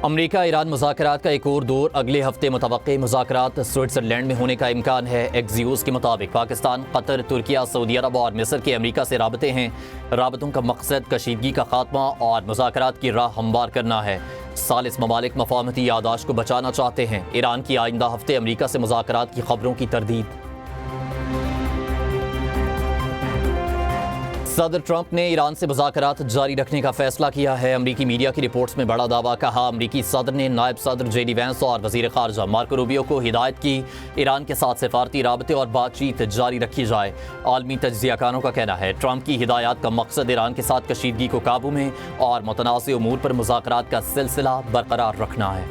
امریکہ ایران مذاکرات کا ایک اور دور اگلے ہفتے متوقع۔ مذاکرات سوئٹزرلینڈ میں ہونے کا امکان ہے۔ ایکزیوس کے مطابق پاکستان، قطر، ترکیہ، سعودی عرب اور مصر کے امریکہ سے رابطے ہیں۔ رابطوں کا مقصد کشیدگی کا خاتمہ اور مذاکرات کی راہ ہموار کرنا ہے۔ ثالث ممالک مفاہمتی یادداشت کو بچانا چاہتے ہیں۔ ایران کی آئندہ ہفتے امریکہ سے مذاکرات کی خبروں کی تردید۔ صدر ٹرمپ نے ایران سے مذاکرات جاری رکھنے کا فیصلہ کیا ہے۔ امریکی میڈیا کی رپورٹس میں بڑا دعویٰ کہا۔ امریکی صدر نے نائب صدر جے ڈی وینس اور وزیر خارجہ مارکو روبیو کو ہدایت کی ایران کے ساتھ سفارتی رابطے اور بات چیت جاری رکھی جائے۔ عالمی تجزیہ کاروں کا کہنا ہے ٹرمپ کی ہدایات کا مقصد ایران کے ساتھ کشیدگی کو قابو میں اور متنازع امور پر مذاکرات کا سلسلہ برقرار رکھنا ہے۔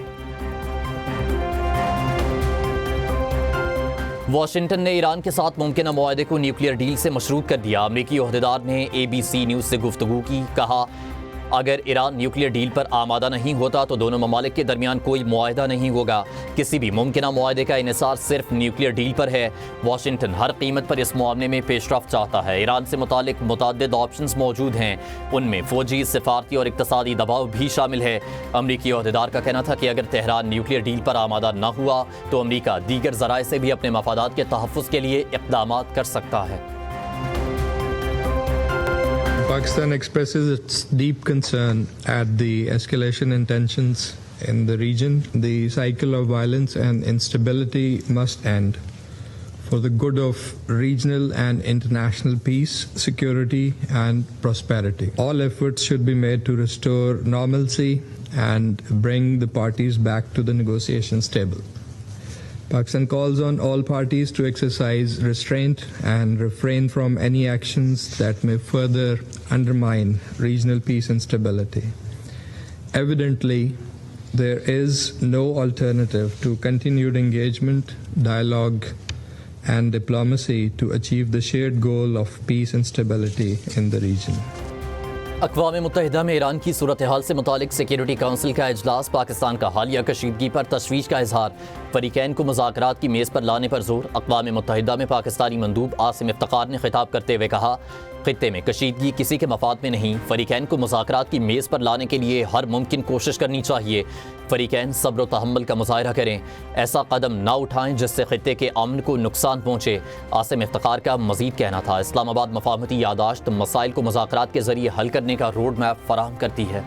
واشنگٹن نے ایران کے ساتھ ممکنہ معاہدے کو نیوکلیئر ڈیل سے مشروط کر دیا۔ امریکی عہدیدار نے اے بی سی نیوز سے گفتگو کی۔ کہا اگر ایران نیوکلیئر ڈیل پر آمادہ نہیں ہوتا تو دونوں ممالک کے درمیان کوئی معاہدہ نہیں ہوگا۔ کسی بھی ممکنہ معاہدے کا انحصار صرف نیوکلیئر ڈیل پر ہے۔ واشنگٹن ہر قیمت پر اس معاملے میں پیش رفت چاہتا ہے۔ ایران سے متعلق متعدد آپشنز موجود ہیں، ان میں فوجی، سفارتی اور اقتصادی دباؤ بھی شامل ہے۔ امریکی عہدیدار کا کہنا تھا کہ اگر تہران نیوکلیئر ڈیل پر آمادہ نہ ہوا تو امریکہ دیگر ذرائع سے بھی اپنے مفادات کے تحفظ کے لیے اقدامات کر سکتا ہے۔ Pakistan expresses its deep concern at the escalation in tensions in the region. The cycle of violence and instability must end for the good of regional and international peace, security, and prosperity. All efforts should be made to restore normalcy and bring the parties back to the negotiation table. Pakistan calls on all parties to exercise restraint and refrain from any actions that may further undermine regional peace and stability. Evidently, there is no alternative to continued engagement, dialogue, and diplomacy to achieve the shared goal of peace and stability in the region. اقوام متحدہ میں ایران کی صورتحال سے متعلق security council کا اجلاس۔ پاکستان کا حالیہ کشیدگی پر تشویش کا اظہار۔ فریقین کو مذاکرات کی میز پر لانے پر زور۔ اقوام متحدہ میں پاکستانی مندوب عاصم افتخار نے خطاب کرتے ہوئے کہا خطے میں کشیدگی کسی کے مفاد میں نہیں۔ فریقین کو مذاکرات کی میز پر لانے کے لیے ہر ممکن کوشش کرنی چاہیے۔ فریقین صبر و تحمل کا مظاہرہ کریں، ایسا قدم نہ اٹھائیں جس سے خطے کے امن کو نقصان پہنچے۔ عاصم افتخار کا مزید کہنا تھا اسلام آباد مفاہمتی یادداشت مسائل کو مذاکرات کے ذریعے حل کرنے کا روڈ میپ فراہم کرتی ہے۔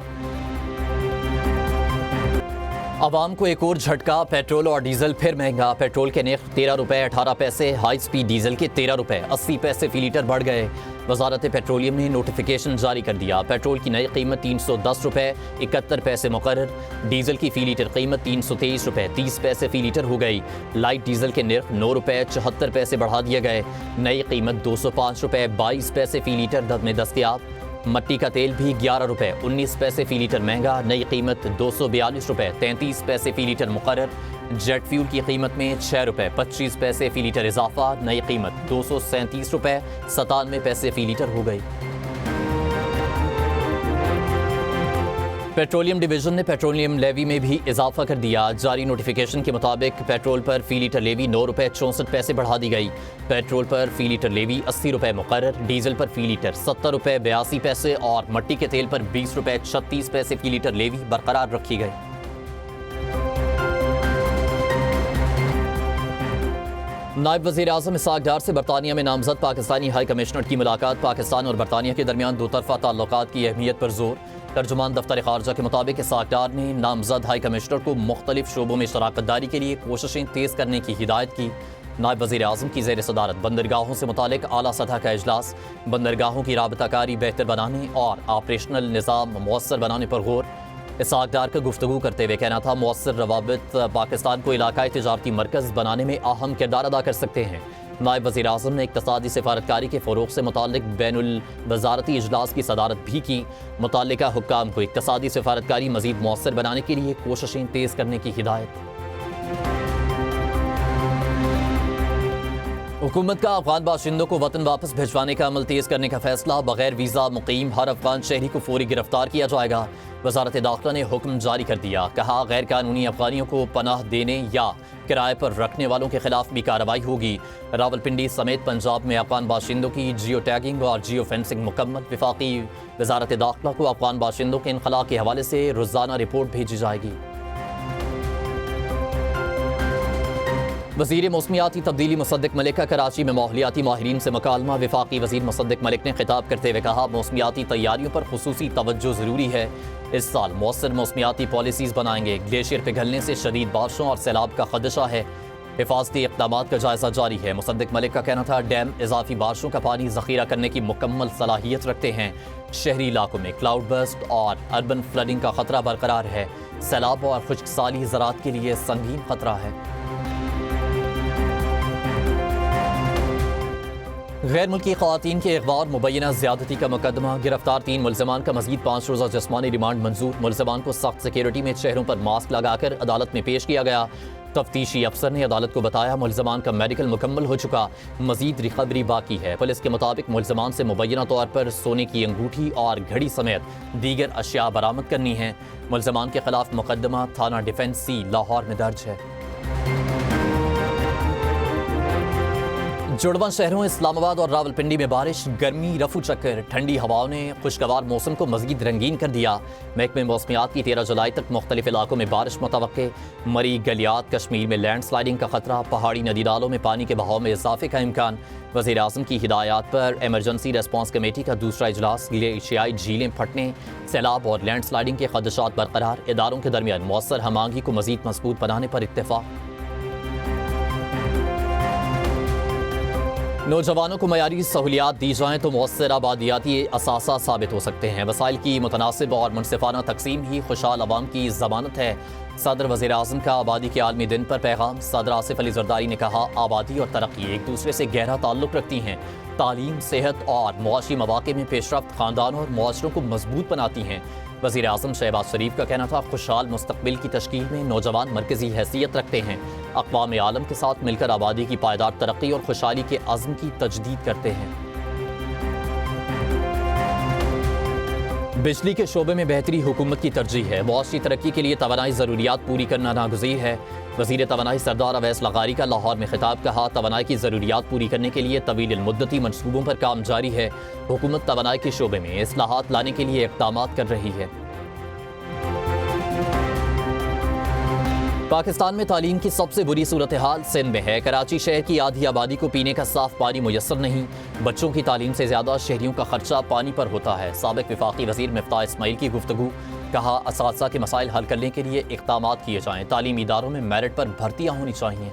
عوام کو ایک اور جھٹکا، پیٹرول اور ڈیزل پھر مہنگا۔ پیٹرول کے نرخ 13 روپے 18 پیسے، ہائی سپیڈ ڈیزل کے 13 روپے 80 پیسے فی لیٹر بڑھ گئے۔ وزارت پیٹرولیم نے نوٹیفیکیشن جاری کر دیا۔ پیٹرول کی نئی قیمت 310 روپے 71 پیسے مقرر، ڈیزل کی فی لیٹر قیمت 323 روپے 30 پیسے فی لیٹر ہو گئی۔ لائٹ ڈیزل کے نرخ 9 روپے 74 پیسے بڑھا دیے گئے، نئی قیمت 205 روپے 22 پیسے فی لیٹر میں دستیاب۔ مٹی کا تیل بھی 11 روپے 19 پیسے فی لیٹر مہنگا، نئی قیمت 242 روپے 33 پیسے فی لیٹر مقرر۔ جیٹ فیول کی قیمت میں 6 روپے 25 پیسے فی لیٹر اضافہ، نئی قیمت 237 روپے 97 پیسے فی لیٹر ہو گئی۔ پیٹرولیم ڈویژن نے پیٹرولیم لیوی میں بھی اضافہ کر دیا۔ جاری نوٹیفیکیشن کے مطابق پیٹرول پر فی لیٹر لیوی 9 روپے 64 پیسے بڑھا دی گئی۔ پیٹرول پر فی لیٹر لیوی 80 روپے مقرر، ڈیزل پر فی لیٹر 70 روپے 82 پیسے اور مٹی کے تیل پر 20 روپے 36 پیسے فی لیٹر لیوی برقرار رکھی گئی۔ نائب وزیر اعظم اسحاق ڈار سے برطانیہ میں نامزد پاکستانی ہائی کمشنر کی ملاقات۔ پاکستان اور برطانیہ کے درمیان دو طرفہ تعلقات کی اہمیت پر زور۔ ترجمان دفتر خارجہ کے مطابق اسحاق ڈار نے نامزد ہائی کمشنر کو مختلف شعبوں میں شراکت داری کے لیے کوششیں تیز کرنے کی ہدایت کی۔ نائب وزیر اعظم کی زیر صدارت بندرگاہوں سے متعلق اعلیٰ سطح کا اجلاس۔ بندرگاہوں کی رابطہ کاری بہتر بنانے اور آپریشنل نظام مؤثر بنانے پر غور۔ اسحاق ڈار کا گفتگو کرتے ہوئے کہنا تھا مؤثر روابط پاکستان کو علاقائی تجارتی مرکز بنانے میں اہم کردار ادا کر سکتے ہیں۔ نائب وزیر اعظم نے اقتصادی سفارتکاری کے فروغ سے متعلق بین الوزارتی اجلاس کی صدارت بھی کی۔ متعلقہ حکام کو اقتصادی سفارتکاری مزید مؤثر بنانے کے لیے کوششیں تیز کرنے کی ہدایت۔ حکومت کا افغان باشندوں کو وطن واپس بھجوانے کا عمل تیز کرنے کا فیصلہ۔ بغیر ویزا مقیم ہر افغان شہری کو فوری گرفتار کیا جائے گا۔ وزارت داخلہ نے حکم جاری کر دیا۔ کہا غیر قانونی افغانیوں کو پناہ دینے یا کرائے پر رکھنے والوں کے خلاف بھی کارروائی ہوگی۔ راولپنڈی سمیت پنجاب میں افغان باشندوں کی جیو ٹیگنگ اور جیو فینسنگ مکمل۔ وفاقی وزارت داخلہ کو افغان باشندوں کے انخلاء کے حوالے سے روزانہ رپورٹ بھیجی جائے گی۔ وزیر موسمیاتی تبدیلی مصدق ملک کا کراچی میں ماحولیاتی ماہرین سے مکالمہ۔ وفاقی وزیر مصدق ملک نے خطاب کرتے ہوئے کہا، موسمیاتی تیاریوں پر خصوصی توجہ ضروری ہے۔ اس سال مؤثر موسمیاتی پالیسیز بنائیں گے۔ گلیشیئر پگھلنے سے شدید بارشوں اور سیلاب کا خدشہ ہے۔ حفاظتی اقدامات کا جائزہ جاری ہے۔ مصدق ملک کا کہنا تھا، ڈیم اضافی بارشوں کا پانی ذخیرہ کرنے کی مکمل صلاحیت رکھتے ہیں۔ شہری علاقوں میں کلاؤڈ برسٹ اور اربن فلڈنگ کا خطرہ برقرار ہے۔ سیلاب اور خشک سالی زراعت کے لیے سنگین خطرہ ہے۔ غیر ملکی خواتین کے اغوا اور مبینہ زیادتی کا مقدمہ۔ گرفتار 3 ملزمان کا مزید 5 روزہ جسمانی ریمانڈ منظور۔ ملزمان کو سخت سیکیورٹی میں چہروں پر ماسک لگا کر عدالت میں پیش کیا گیا۔ تفتیشی افسر نے عدالت کو بتایا، ملزمان کا میڈیکل مکمل ہو چکا، مزید ریکوری باقی ہے۔ پولیس کے مطابق ملزمان سے مبینہ طور پر سونے کی انگوٹھی اور گھڑی سمیت دیگر اشیاء برآمد کرنی ہیں۔ ملزمان کے خلاف مقدمہ تھانہ ڈیفنس سی لاہور میں درج ہے۔ جڑواں شہروں اسلام آباد اور راولپنڈی میں بارش، گرمی رفو چکر، ٹھنڈی ہواؤں نے خوشگوار موسم کو مزید رنگین کر دیا۔ محکمہ موسمیات کی 13 جولائی تک مختلف علاقوں میں بارش متوقع۔ مری گلیات کشمیر میں لینڈ سلائڈنگ کا خطرہ، پہاڑی ندی نالوں میں پانی کے بہاؤ میں اضافے کا امکان۔ وزیر اعظم کی ہدایات پر ایمرجنسی ریسپانس کمیٹی کا دوسرا اجلاس۔ گلیشیائی جھیلیں پھٹنے، سیلاب اور لینڈ سلائڈنگ کے خدشات برقرار۔ اداروں کے درمیان مؤثر ہم آہنگی کو مزید مضبوط بنانے پر اتفاق۔ نوجوانوں کو معیاری سہولیات دی جائیں تو مؤثر آبادیاتی اثاثہ ثابت ہو سکتے ہیں۔ وسائل کی متناسب اور منصفانہ تقسیم ہی خوشحال عوام کی ضمانت ہے۔ صدر وزیر اعظم کا آبادی کے عالمی دن پر پیغام۔ صدر آصف علی زرداری نے کہا، آبادی اور ترقی ایک دوسرے سے گہرا تعلق رکھتی ہیں۔ تعلیم، صحت اور معاشی مواقع میں پیش رفت خاندانوں اور معاشروں کو مضبوط بناتی ہیں۔ وزیر اعظم شہباز شریف کا کہنا تھا، خوشحال مستقبل کی تشکیل میں نوجوان مرکزی حیثیت رکھتے ہیں۔ اقوام عالم کے ساتھ مل کر آبادی کی پائیدار ترقی اور خوشحالی کے عزم کی تجدید کرتے ہیں۔ بجلی کے شعبے میں بہتری حکومت کی ترجیح ہے۔ معاشی ترقی کے لیے توانائی ضروریات پوری کرنا ناگزیر ہے۔ وزیر توانائی سردار اویس لغاری کا لاہور میں خطاب، کہا، توانائی کی ضروریات پوری کرنے کے لیے طویل المدتی منصوبوں پر کام جاری ہے۔ حکومت توانائی کے شعبے میں اصلاحات لانے کے لیے اقدامات کر رہی ہے۔ پاکستان میں تعلیم کی سب سے بری صورتحال سندھ میں ہے۔ کراچی شہر کی آدھی آبادی کو پینے کا صاف پانی میسر نہیں۔ بچوں کی تعلیم سے زیادہ شہریوں کا خرچہ پانی پر ہوتا ہے۔ سابق وفاقی وزیر مفتاح اسماعیل کی گفتگو، کہا، اساتذہ کے مسائل حل کرنے کے لیے اقدامات کیے جائیں۔ تعلیمی اداروں میں میرٹ پر بھرتیاں ہونی چاہیے۔